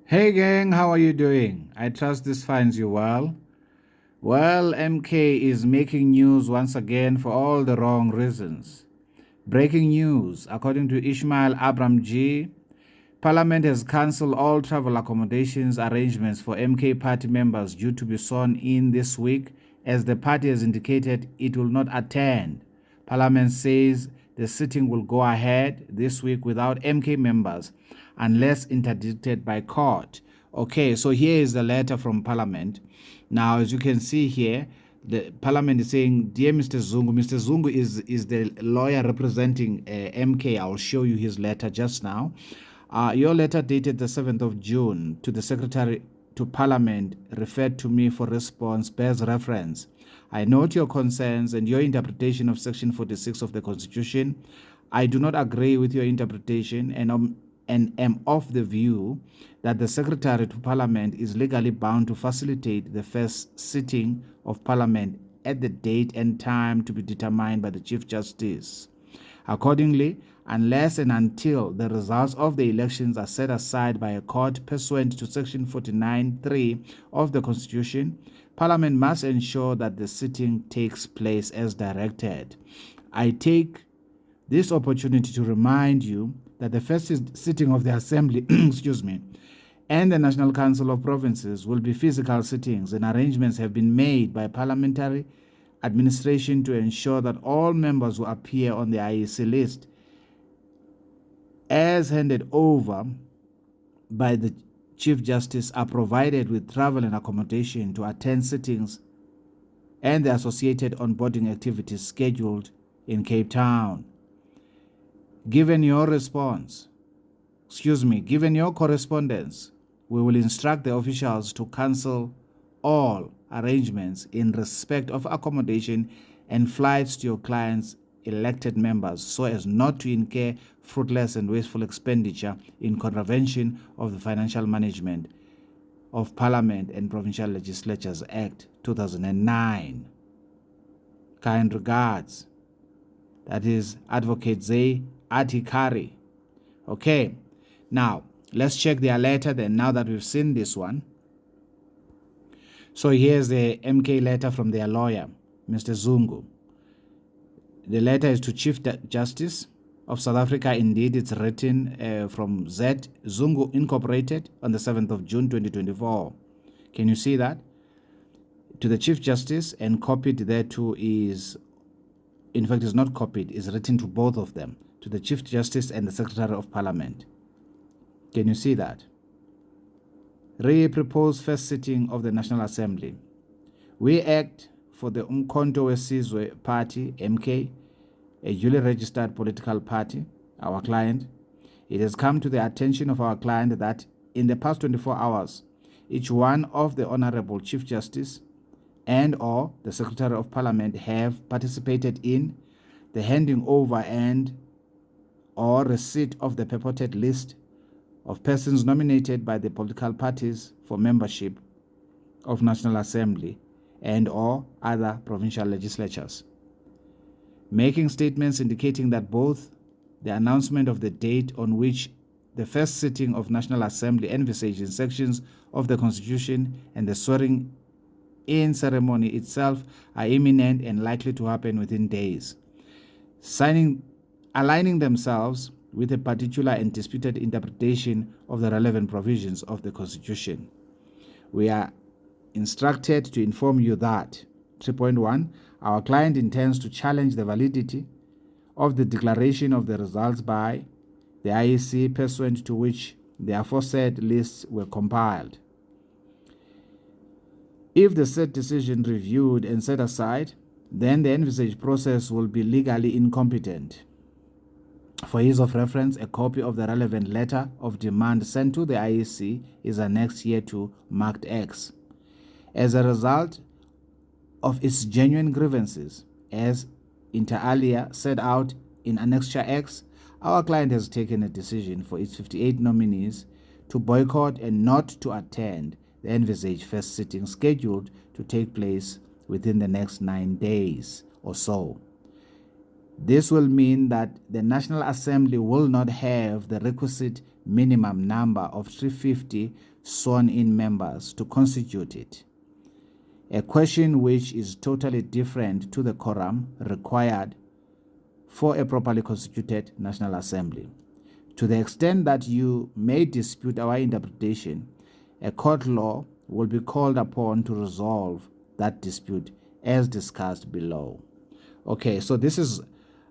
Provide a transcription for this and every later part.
Hey gang, how are you doing? I trust this finds you well. Well, MK is making news once again for all the wrong reasons. Breaking news, according to Ishmael Abram G, Parliament has cancelled all travel accommodations arrangements for MK party members due to be sworn in this week, as the party has indicated it will not attend. Parliament says the sitting will go ahead this week without MK members unless interdicted by court. Okay, so here is the letter from Parliament. Now, as you can see here, the Parliament is saying, "Dear Mr. Zungu," Mr. Zungu is the lawyer representing MK. I'll show you his letter just now. Your letter dated the 7th of June to the Secretary to Parliament referred to me for response bears reference. I note your concerns and your interpretation of Section 46 of the Constitution. I do not agree with your interpretation and am of the view that the Secretary to Parliament is legally bound to facilitate the first sitting of Parliament at the date and time to be determined by the Chief Justice. Accordingly, unless and until the results of the elections are set aside by a court pursuant to Section 49(3) of the Constitution, Parliament must ensure that the sitting takes place as directed. I take this opportunity to remind you that the first sitting of the Assembly and the National Council of Provinces will be physical sittings, and arrangements have been made by parliamentary administration to ensure that all members who appear on the IEC list as handed over by the Chief Justice are provided with travel and accommodation to attend sittings and the associated onboarding activities scheduled in Cape Town. Given your correspondence, we will instruct the officials to cancel all arrangements in respect of accommodation and flights to your clients' elected members so as not to incur fruitless and wasteful expenditure in contravention of the Financial Management of Parliament and Provincial Legislatures Act 2009. Kind regards. That is Advocate Zay Atikari. Okay, now let's check their letter then, now that we've seen this one. So here's the MK letter from their lawyer, Mr. Zungu. The letter is to Chief Justice of South Africa. Indeed, it's written from Z Zungu Incorporated on the 7th of June 2024. Can you see that? To the Chief Justice, and copied there too is, in fact, it's not copied, it's written to both of them, to the Chief Justice and the Secretary of Parliament. Can you see that? Proposed first sitting of the National Assembly. We act for the Umkhonto weSizwe Party, MK, a duly registered political party, our client. It has come to the attention of our client that in the past 24 hours, each one of the Honorable Chief Justice and or the Secretary of Parliament have participated in the handing over and or receipt of the purported list of persons nominated by the political parties for membership of National Assembly and or other provincial legislatures, making statements indicating that both the announcement of the date on which the first sitting of National Assembly envisaged in sections of the Constitution and the swearing in ceremony itself are imminent and likely to happen within days, aligning themselves with a particular and disputed interpretation of the relevant provisions of the Constitution. We are instructed to inform you that 3.1, our client intends to challenge the validity of the declaration of the results by the IEC pursuant to which the aforesaid lists were compiled. If the said decision reviewed and set aside, then the envisaged process will be legally incompetent. For ease of reference, a copy of the relevant letter of demand sent to the IEC is annexed here to marked X. As a result of its genuine grievances, as inter alia set out in Annexure X, our client has taken a decision for its 58 nominees to boycott and not to attend the envisaged first sitting scheduled to take place within the next 9 days or so. This will mean that the National Assembly will not have the requisite minimum number of 350 sworn-in members to constitute it, a question which is totally different to the quorum required for a properly constituted National Assembly. To the extent that you may dispute our interpretation, a court law will be called upon to resolve that dispute as discussed below. Okay, so this is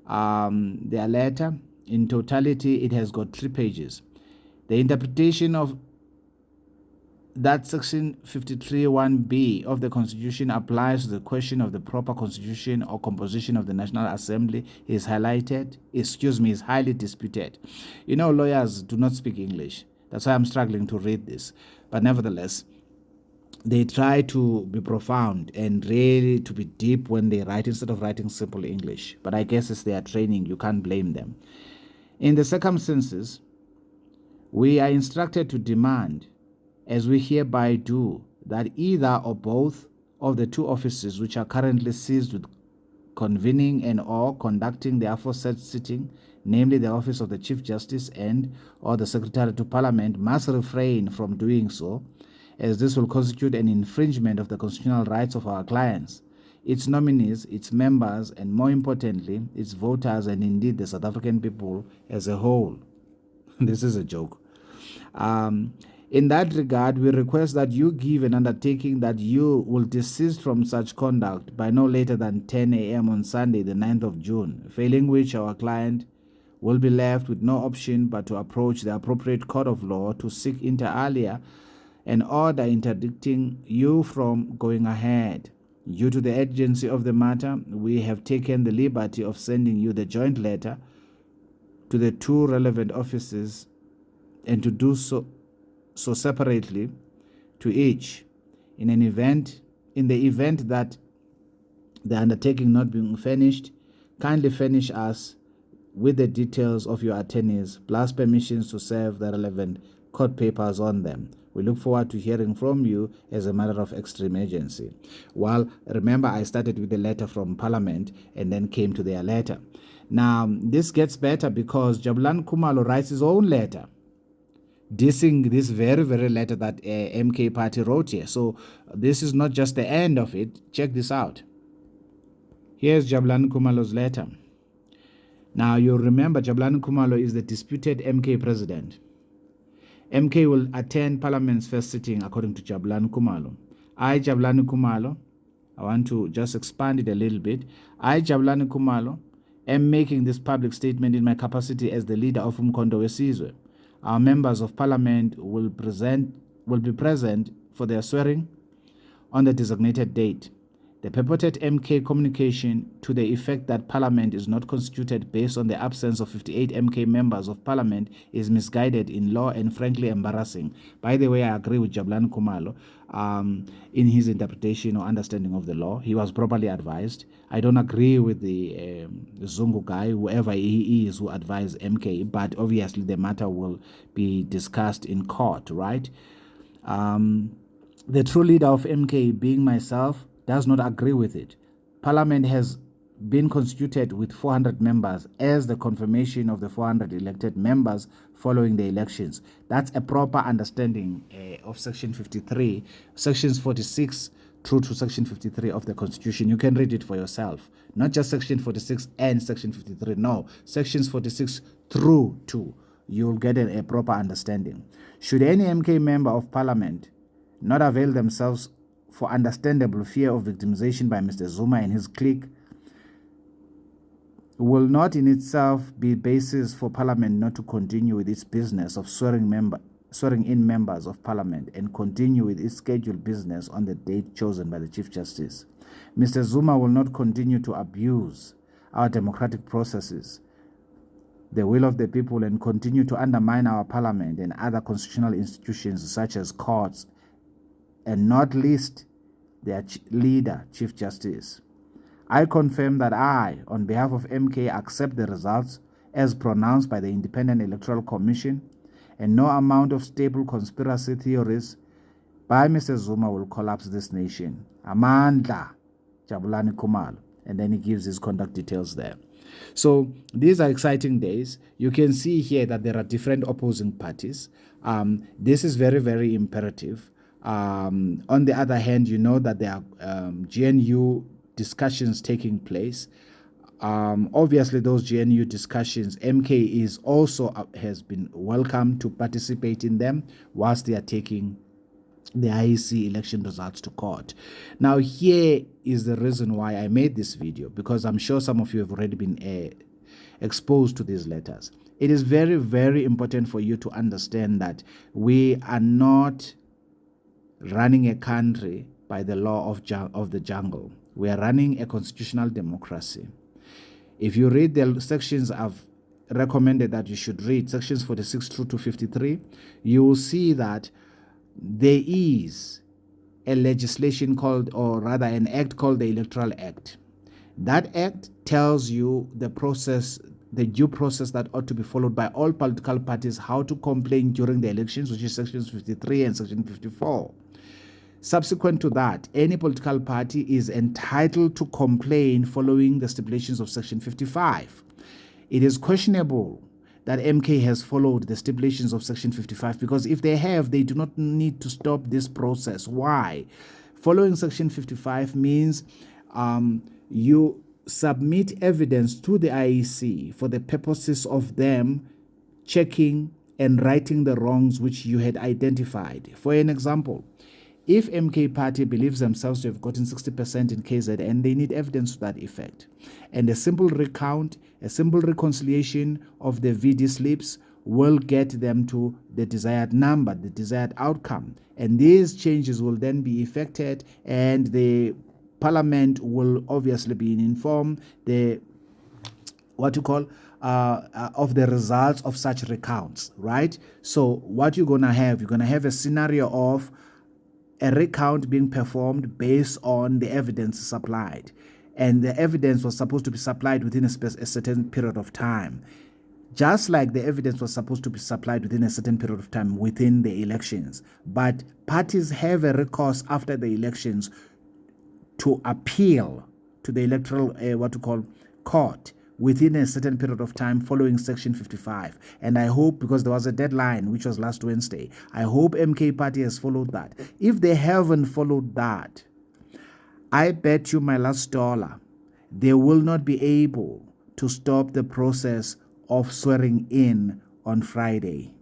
their letter. In totality, it has got 3 pages. The interpretation of that section 53(1)(b) of the Constitution applies to the question of the proper constitution or composition of the National Assembly is is highly disputed. You know, lawyers do not speak English. That's why I'm struggling to read this. But nevertheless, they try to be profound and really to be deep when they write instead of writing simple English. But I guess it's their training. You can't blame them. In the circumstances, we are instructed to demand, as we hereby do, that either or both of the 2 offices which are currently seized with convening and or conducting the aforesaid sitting, namely the office of the Chief Justice and or the Secretary to Parliament, must refrain from doing so, as this will constitute an infringement of the constitutional rights of our clients, its nominees, its members, and more importantly, its voters, and indeed the South African people as a whole. This is a joke. In that regard, we request that you give an undertaking that you will desist from such conduct by no later than 10 a.m. on Sunday, the 9th of June, failing which our client will be left with no option but to approach the appropriate court of law to seek inter alia an order interdicting you from going ahead. Due to the urgency of the matter, we have taken the liberty of sending you the joint letter to the 2 relevant offices and to do so separately to each. In the event that the undertaking not being furnished, kindly furnish us with the details of your attorneys plus permissions to serve the relevant court papers on them. We look forward to hearing from you as a matter of extreme urgency. Well, remember I started with the letter from Parliament and then came to their letter. Now, this gets better because Jabulani Khumalo writes his own letter dissing this very, very letter that MK Party wrote here. So this is not just the end of it. Check this out. Here's Jabulani Khumalo's letter. Now, you'll remember Jabulani Khumalo is the disputed MK president. MK will attend Parliament's first sitting according to Jabulani Khumalo. I, Jabulani Khumalo, I want to just expand it a little bit. I, Jabulani Khumalo, am making this public statement in my capacity as the leader of Umkhonto weSizwe. Our members of Parliament will be present for their swearing on the designated date. The purported MK communication to the effect that Parliament is not constituted based on the absence of 58 MK members of Parliament is misguided in law and frankly embarrassing. By the way, I agree with Jabulani Khumalo in his interpretation or understanding of the law. He was properly advised. I don't agree with the Zungu guy, whoever he is, who advised MK, but obviously the matter will be discussed in court, right? The true leader of MK, being myself, does not agree with it. Parliament has been constituted with 400 members as the confirmation of the 400 elected members following the elections. That's a proper understanding of Section 53, Sections 46 through to Section 53 of the Constitution. You can read it for yourself. Not just Section 46 and Section 53. No, Sections 46 through to. You'll get a proper understanding. Should any MK member of Parliament not avail themselves for understandable fear of victimization by Mr. Zuma and his clique, will not in itself be basis for Parliament not to continue with its business of swearing in members of Parliament and continue with its scheduled business on the date chosen by the Chief Justice. Mr. Zuma will not continue to abuse our democratic processes, the will of the people, and continue to undermine our Parliament and other constitutional institutions such as courts, and not least their leader, Chief Justice. I confirm that I, on behalf of MK, accept the results as pronounced by the Independent Electoral Commission, and no amount of stable conspiracy theories by Mr. Zuma will collapse this nation. Amandla, Jabulani Khumalo. And then he gives his contact details there. So these are exciting days. You can see here that there are different opposing parties. This is very, very imperative. On the other hand, you know that there are GNU discussions taking place. Obviously, those GNU discussions, MK is also has been welcome to participate in them whilst they are taking the IEC election results to court. Now, here is the reason why I made this video, because I'm sure some of you have already been exposed to these letters. It is very, very important for you to understand that we are not running a country by the law of the jungle. We are running a constitutional democracy. If you read the sections I've recommended that you should read, sections 46 through to 53, you will see that there is a legislation called, or rather an act called the Electoral Act. That act tells you the process, the due process that ought to be followed by all political parties, how to complain during the elections, which is sections 53 and section 54. Subsequent to that, any political party is entitled to complain following the stipulations of section 55. It is questionable that MK has followed the stipulations of section 55, because if they have, they do not need to stop this process. Why? Following section 55 means you submit evidence to the IEC for the purposes of them checking and righting the wrongs which you had identified. For an example, if MK party believes themselves to have gotten 60% in KZN, they need evidence to that effect. And a simple recount, a simple reconciliation of the VD slips will get them to the desired number, the desired outcome. And these changes will then be effected, and the parliament will obviously be informed of the results of such recounts, right? So what you're going to have a scenario of a recount being performed based on the evidence supplied. And the evidence was supposed to be supplied within a certain period of time. Just like the evidence was supposed to be supplied within a certain period of time within the elections. But parties have a recourse after the elections to appeal to the electoral, court within a certain period of time following section 55. And I hope, because there was a deadline, which was last Wednesday, I hope MK party has followed that. If they haven't followed that, I bet you my last dollar, they will not be able to stop the process of swearing in on Friday.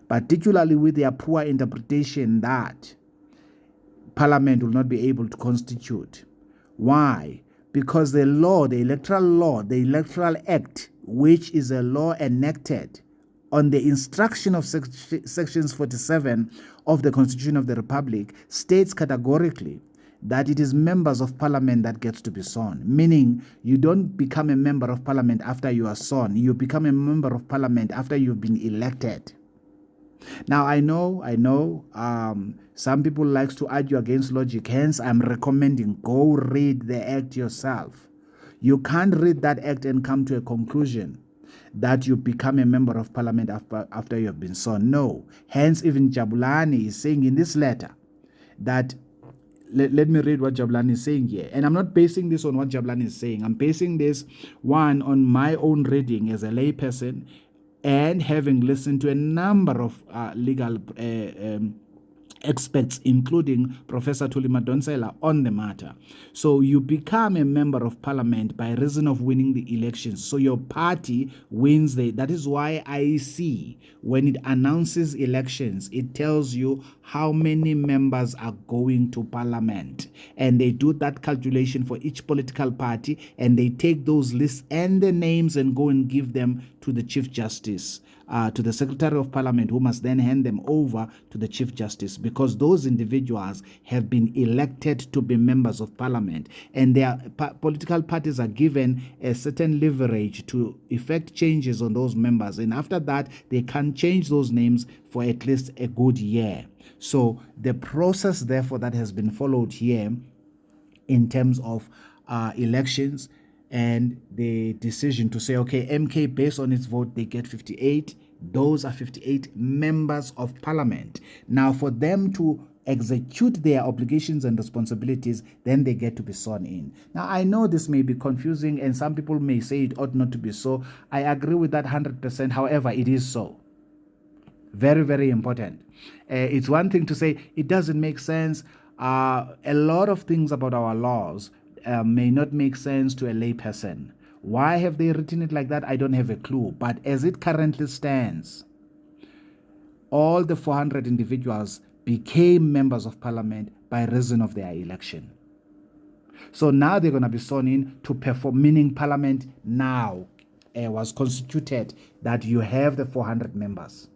Particularly with their poor interpretation that Parliament will not be able to constitute. Why? Because the law, the Electoral Act, which is a law enacted on the instruction of sections 47 of the Constitution of the Republic, states categorically that it is members of Parliament that gets to be sworn, meaning you don't become a member of Parliament after you are sworn. You become a member of Parliament after you've been elected. Now, I know, some people like to argue against logic. Hence, I'm recommending go read the act yourself. You can't read that act and come to a conclusion that you become a member of Parliament after you have been sworn. No. Hence, even Jabulani is saying in this letter that, let me read what Jabulani is saying here. And I'm not basing this on what Jabulani is saying. I'm basing this, one, on my own reading as a layperson, and having listened to a number of legal experts, including Professor Thuli Madonsela, on the matter. So you become a member of Parliament by reason of winning the elections. So your party wins that is why IEC, when it announces elections, it tells you how many members are going to Parliament. And they do that calculation for each political party, and they take those lists and the names and go and give them to the Chief Justice, to the Secretary of Parliament, who must then hand them over to the Chief Justice, because those individuals have been elected to be members of Parliament, and their political parties are given a certain leverage to effect changes on those members, and after that they can change those names for at least a good year. So the process, therefore, that has been followed here in terms of elections, and the decision to say, okay, MK, based on its vote, they get 58. Those are 58 members of Parliament. Now, for them to execute their obligations and responsibilities, then they get to be sworn in. Now, I know this may be confusing and some people may say it ought not to be so. I agree with that 100%. However, it is so. Very, very important. It's one thing to say it doesn't make sense. A lot of things about our laws may not make sense to a layperson. Why have they written it like that? I don't have a clue. But as it currently stands, all the 400 individuals became members of parliament by reason of their election. So now they're going to be sworn in to perform, meaning parliament now was constituted that you have the 400 members.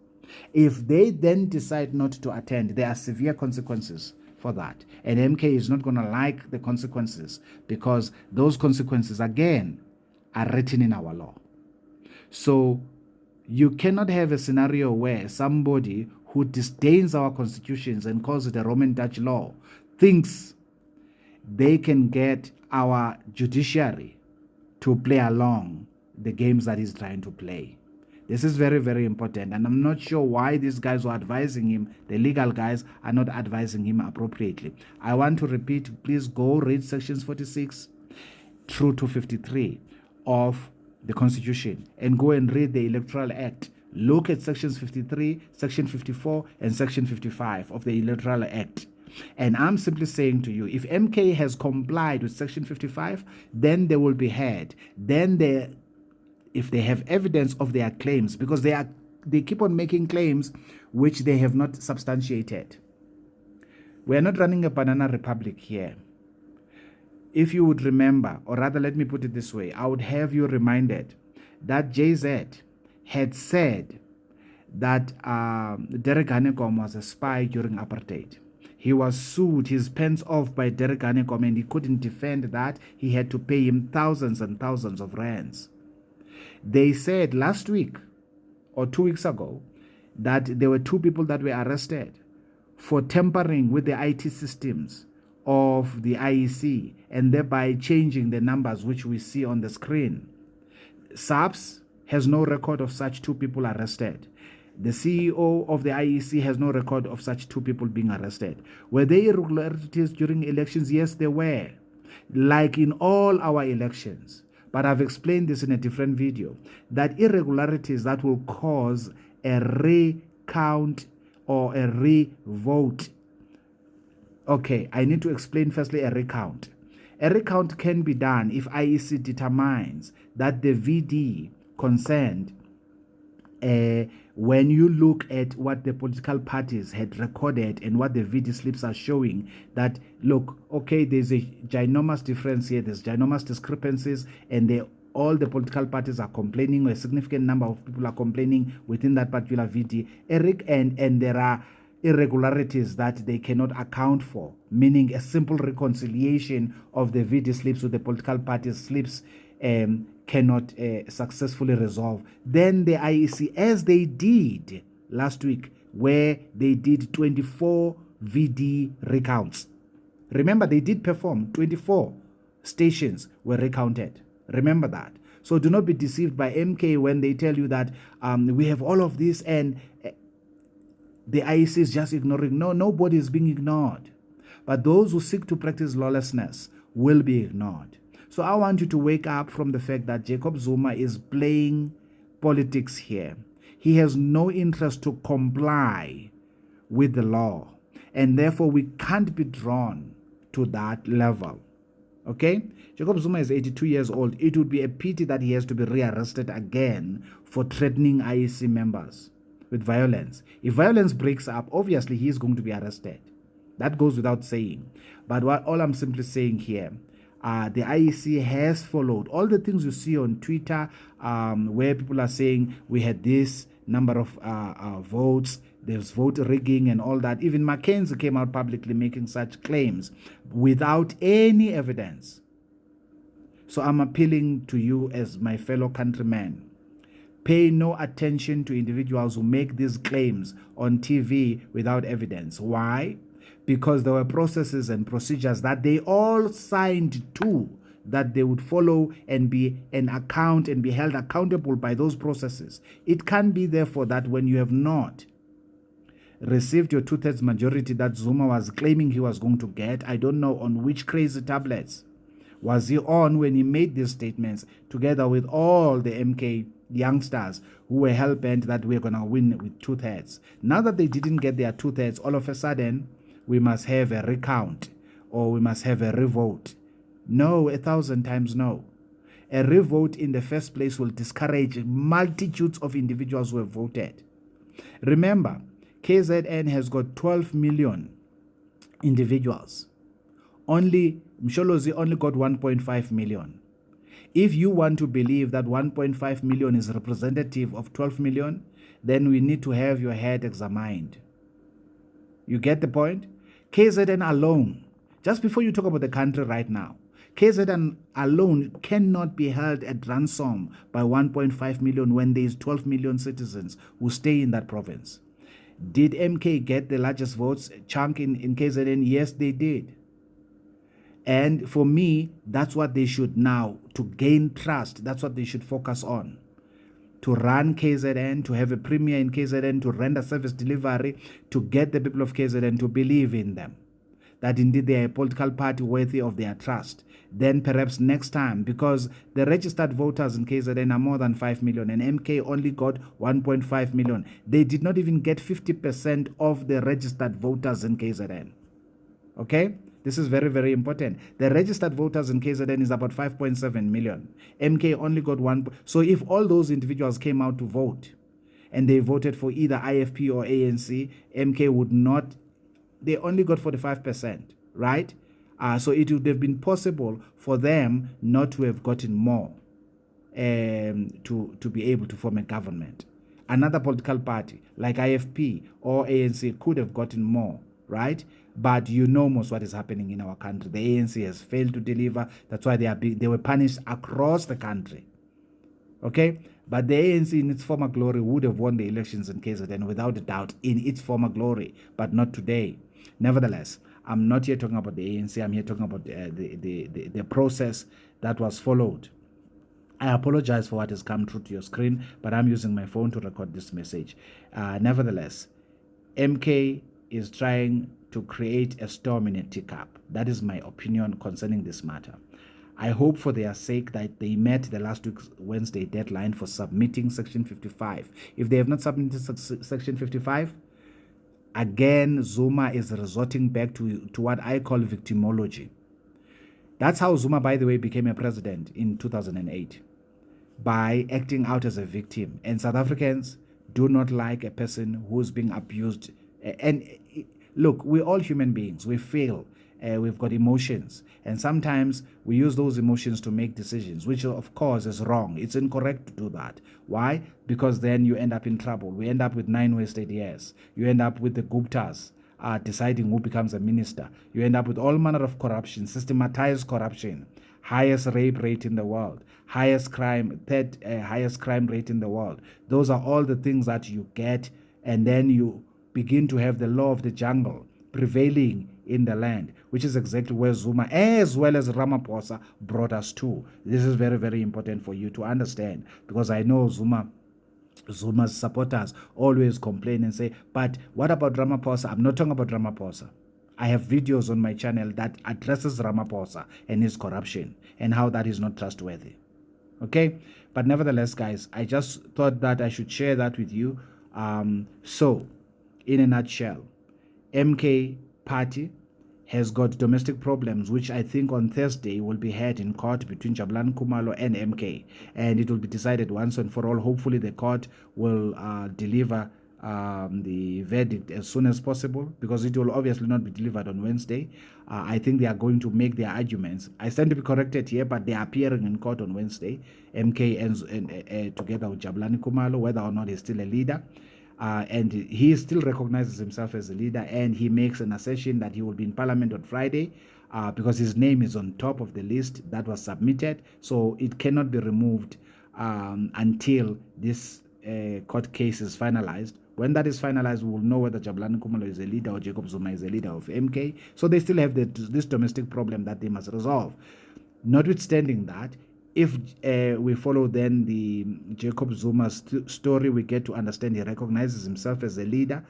If they then decide not to attend, there are severe consequences for that. And MK is not going to like the consequences because those consequences, again, are written in our law. So you cannot have a scenario where somebody who disdains our constitutions and calls it a Roman Dutch law thinks they can get our judiciary to play along the games that he's trying to play. This is very, very important. And I'm not sure why these guys who are advising him, the legal guys, are not advising him appropriately. I want to repeat, please go read sections 46 through to 53 of the Constitution and go and read the Electoral Act. Look at sections 53, section 54, and section 55 of the Electoral Act. And I'm simply saying to you, if MK has complied with section 55, then they will be heard. Then if they have evidence of their claims, because they keep on making claims which they have not substantiated. We are not running a banana republic here. If you would remember, or rather let me put it this way, I would have you reminded that JZ had said that Derek Hanekom was a spy during apartheid. He was sued his pants off by Derek Hanekom and he couldn't defend that. He had to pay him thousands and thousands of rands. They said last week or 2 weeks ago that there were 2 people that were arrested for tampering with the IT systems of the IEC and thereby changing the numbers which we see on the screen. SAPS has no record of such 2 people arrested. The CEO of the IEC has no record of such 2 people being arrested. Were there irregularities during elections? Yes, there were, like in all our elections. But I've explained this in a different video, that irregularities that will cause a recount or a revote. Okay, I need to explain firstly a recount. A recount can be done if IEC determines that the VD concerned, when you look at what the political parties had recorded and what the VD slips are showing, that look, okay, there's a ginormous difference here, there's ginormous discrepancies, and all the political parties are complaining, or a significant number of people are complaining within that particular VD, and there are irregularities that they cannot account for, meaning a simple reconciliation of the VD slips with the political parties slips cannot successfully resolve. Then the IEC, as they did last week, where they did 24 VD recounts. Remember, they did perform 24 stations were recounted. Remember that. So do not be deceived by MK when they tell you that we have all of this and the IEC is just ignoring. No, nobody is being ignored. But those who seek to practice lawlessness will be ignored. So I want you to wake up from the fact that Jacob Zuma is playing politics here. He has no interest to comply with the law. And therefore, we can't be drawn to that level. Okay? Jacob Zuma is 82 years old. It would be a pity that he has to be rearrested again for threatening IEC members with violence. If violence breaks up, obviously he is going to be arrested. That goes without saying. But all I'm simply saying here, the IEC has followed all the things you see on Twitter, where people are saying we had this number of votes, there's vote rigging and all that. Even Mackenzie came out publicly making such claims without any evidence. So I'm appealing to you as my fellow countrymen. Pay no attention to individuals who make these claims on TV without evidence. Why? Because there were processes and procedures that they all signed to, that they would follow and be an account and be held accountable by those processes. It can be therefore that when you have not received your two-thirds majority that Zuma was claiming he was going to get. I don't know on which crazy tablets was he on when he made these statements, together with all the MK youngsters who were hell-bent that we're going to win with two-thirds. Now that they didn't get their two-thirds, all of a sudden, we must have a recount or we must have a revote. No, 1,000 times no. A revote in the first place will discourage multitudes of individuals who have voted. Remember, KZN has got 12 million individuals. Only Msholozi only got 1.5 million. If you want to believe that 1.5 million is representative of 12 million, then we need to have your head examined. You get the point? KZN alone, just before you talk about the country right now, KZN alone cannot be held at ransom by 1.5 million when there is 12 million citizens who stay in that province. Did MK get the largest votes chunk in KZN? Yes, they did. And for me, that's what they should now, to gain trust, that's what they should focus on. To run KZN, to have a premier in KZN, to render service delivery, to get the people of KZN to believe in them, that indeed they are a political party worthy of their trust. Then perhaps next time, because the registered voters in KZN are more than 5 million and MK only got 1.5 million. They did not even get 50% of the registered voters in KZN. Okay? This is very, very important. The registered voters in KZN is about 5.7 million. MK only got 1. So if all those individuals came out to vote and they voted for either IFP or ANC, MK would not, they only got 45%, right? So it would have been possible for them not to have gotten more to be able to form a government. Another political party like IFP or ANC could have gotten more, right? But you know most what is happening in our country. The ANC has failed to deliver. That's why they were punished across the country. Okay? But the ANC in its former glory would have won the elections in KZN without a doubt, in its former glory, but not today. Nevertheless, I'm not here talking about the ANC. I'm here talking about the process that was followed. I apologize for what has come through to your screen, but I'm using my phone to record this message. Nevertheless, MK is trying to create a storm in a teacup. That is my opinion concerning this matter. I hope for their sake that they met the last week's Wednesday deadline for submitting Section 55. If they have not submitted Section 55, again, Zuma is resorting back to what I call victimology. That's how Zuma, by the way, became a president in 2008, by acting out as a victim. And South Africans do not like a person who's being abused. And look, we're all human beings. We fail. We've got emotions. And sometimes we use those emotions to make decisions, which of course is wrong. It's incorrect to do that. Why? Because then you end up in trouble. We end up with 9 wasted years. You end up with the Guptas deciding who becomes a minister. You end up with all manner of corruption, systematized corruption, highest rape rate in the world, highest crime, third highest crime rate in the world. Those are all the things that you get, and then you begin to have the law of the jungle prevailing in the land, which is exactly where Zuma as well as Ramaphosa brought us to. This is very, very important for you to understand, because I know Zuma's supporters always complain and say, but what about Ramaphosa? I'm not talking about Ramaphosa. I have videos on my channel that addresses Ramaphosa and his corruption and how that is not trustworthy. Okay? But nevertheless, guys, I just thought that I should share that with you. So, in a nutshell, MK party has got domestic problems, which I think on Thursday will be heard in court between Jabulani Khumalo and MK, and it will be decided once and for all. Hopefully the court will deliver the verdict as soon as possible, because it will obviously not be delivered on Wednesday. I think they are going to make their arguments. I stand to be corrected here, but they are appearing in court on Wednesday, MK and together with Jabulani Khumalo, whether or not he's still a leader. And he still recognizes himself as a leader, and he makes an assertion that he will be in parliament on Friday because his name is on top of the list that was submitted, so it cannot be removed until this court case is finalized. When that is finalized, we will know whether Jabulani Khumalo is a leader or Jacob Zuma is a leader of MK. So they still have this domestic problem that they must resolve. Notwithstanding that, if we follow then the Jacob Zuma story, we get to understand he recognizes himself as a leader,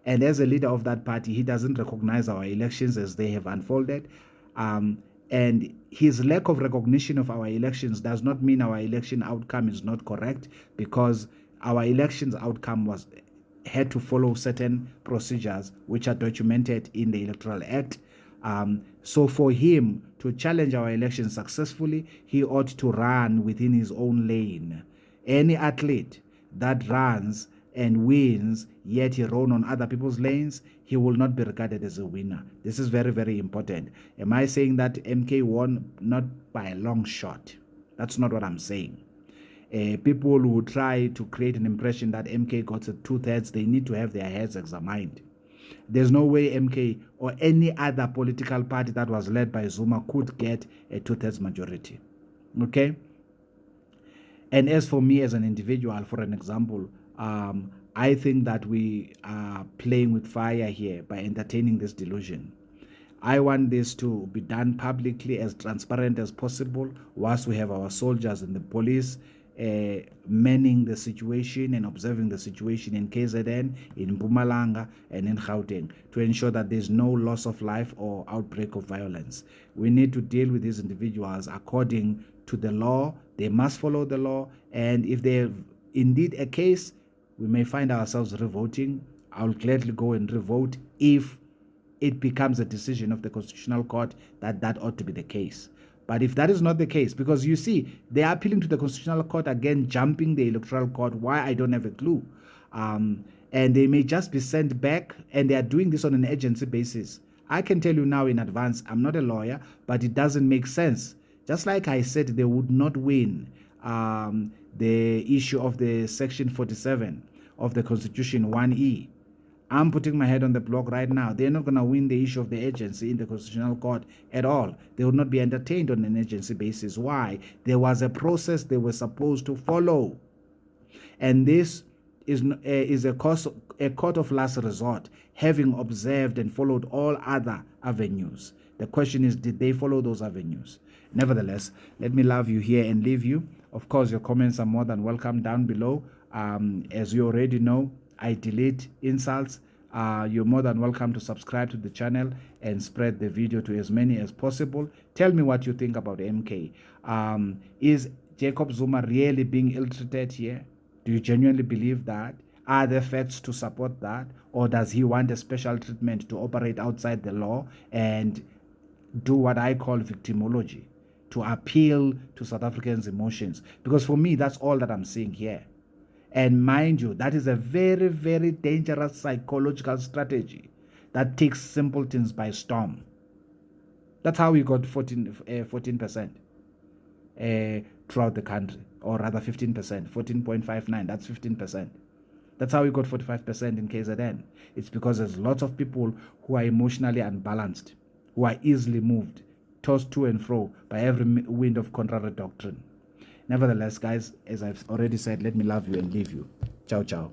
And as a leader of that party, he doesn't recognize our elections as they have unfolded. And his lack of recognition of our elections does not mean our election outcome is not correct, because our elections outcome had to follow certain procedures which are documented in the Electoral Act. So for him to challenge our elections successfully, he ought to run within his own lane. Any athlete that runs and wins, yet he runs on other people's lanes, he will not be regarded as a winner. This is very, very important. Am I saying that MK won? Not by a long shot. That's not what I'm saying. People who try to create an impression that MK got 2/3, they need to have their heads examined. There's no way MK or any other political party that was led by Zuma could get a 2/3 majority. Okay? And as for me as an individual, for an example, I think that we are playing with fire here by entertaining this delusion. I want this to be done publicly, as transparent as possible, whilst we have our soldiers and the police manning the situation and observing the situation in KZN, in Mpumalanga, and in Gauteng, to ensure that there's no loss of life or outbreak of violence. We need to deal with these individuals according to the law. They must follow the law, and if they have indeed a case, we may find ourselves revoting. I'll gladly go and revote if it becomes a decision of the Constitutional Court that ought to be the case. But if that is not the case, because you see, they are appealing to the Constitutional Court again, jumping the Electoral Court, why I don't have a clue. And they may just be sent back, and they are doing this on an agency basis. I can tell you now in advance, I'm not a lawyer, but it doesn't make sense. Just like I said, they would not win the issue of the Section 47 of the Constitution 1E. I'm putting my head on the block right now. They're not going to win the issue of the agency in the Constitutional Court at all. They will not be entertained on an agency basis. Why? There was a process they were supposed to follow. And this is a court of last resort, having observed and followed all other avenues. The question is, did they follow those avenues? Nevertheless, let me love you here and leave you. Of course, your comments are more than welcome down below. As you already know, I delete insults. You're more than welcome to subscribe to the channel and spread the video to as many as possible. Tell me what you think about MK. Is Jacob Zuma really being ill-treated here? Do you genuinely believe that? Are there facts to support that? Or does he want a special treatment to operate outside the law and do what I call victimology, to appeal to South Africans' emotions? Because for me, that's all that I'm seeing here. And mind you, that is a very, very dangerous psychological strategy that takes simpletons by storm. That's how we got 14% throughout the country, or rather 15%, 14.59, that's 15%. That's how we got 45% in KZN. It's because there's lots of people who are emotionally unbalanced, who are easily moved, tossed to and fro by every wind of contrary doctrine. Nevertheless, guys, as I've already said, let me love you and leave you. Ciao, ciao.